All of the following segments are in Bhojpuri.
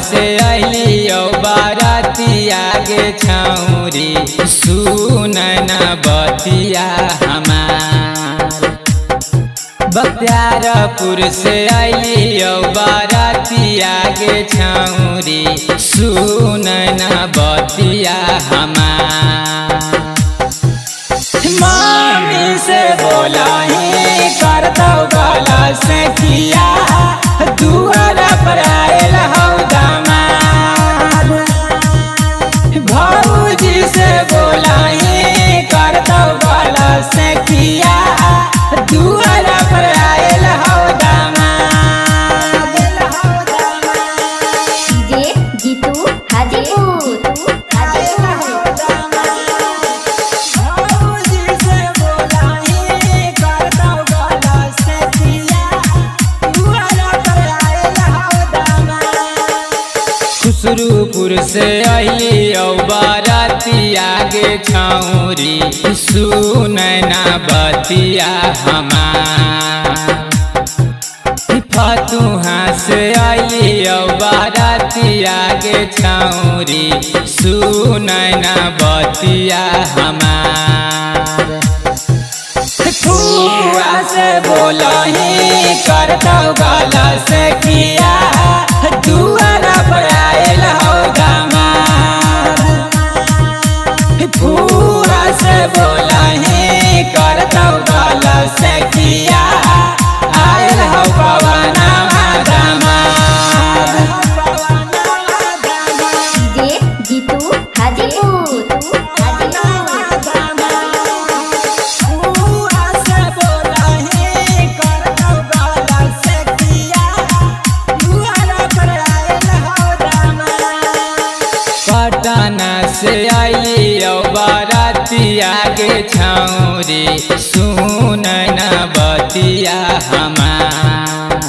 से अलियो बाराती आगे छौरी सुनना बतिया हमार। बख्तियारपुर से अलियो बाराती आगे छौरी सुनना बतिया हमार। मम्मी से बोलाही कर दो गला से किया दुआरा पर आयल हौ दामाद। भौजी से बोलाही कर दो गला से किया दुआरा पर आयल हौ दामाद। डीजे जीतू हाजीपुर। खुसरूपुर से अलियो बाराती आगे छौरी सुनना बतिया हमार। फतुहा से अलियो बाराती आगे छौरी सुनना बतिया हमार। फुआ से बोलाही कर दो गला से किया दुआरा पर आयल हौ दामाद। फुआ से बोलाही कर दो गला से किया आयल हौ पवना दामाद। डीजे जीतू हाजीपुर। पटना से अलियो बाराती आगे छौरी सुनना बतिया हमार।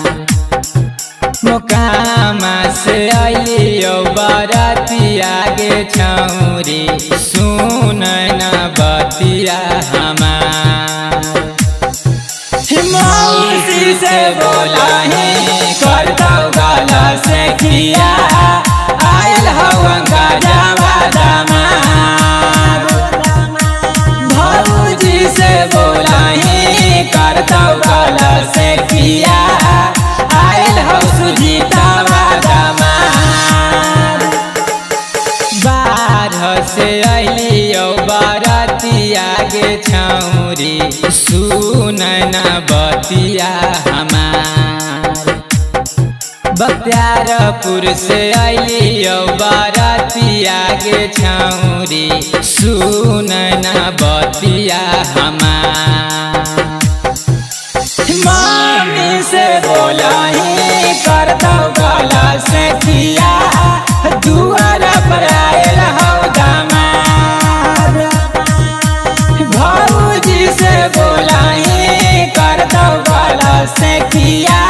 मोकामा से अलियो बाराती आगे छौरी सुनना बतिया हमार। मौसी से बोलाही कर दो गला से किया आयल हौ जावा दामाद। भौजी से बोलाही कर दो गला से किया आयल हौ सुजीतावा दामाद। बारह से अलियो बाराती आगे छौरी सुनना बतिया हमार। बख्तियारपुर से अलियो बाराती आगे छौरी सुनना बतिया हमार। मम्मी से बोलाही कर दो गला से किया दुआरा पर आयल हौ दामाद। भौजी से बोलाही कर दो गला से किया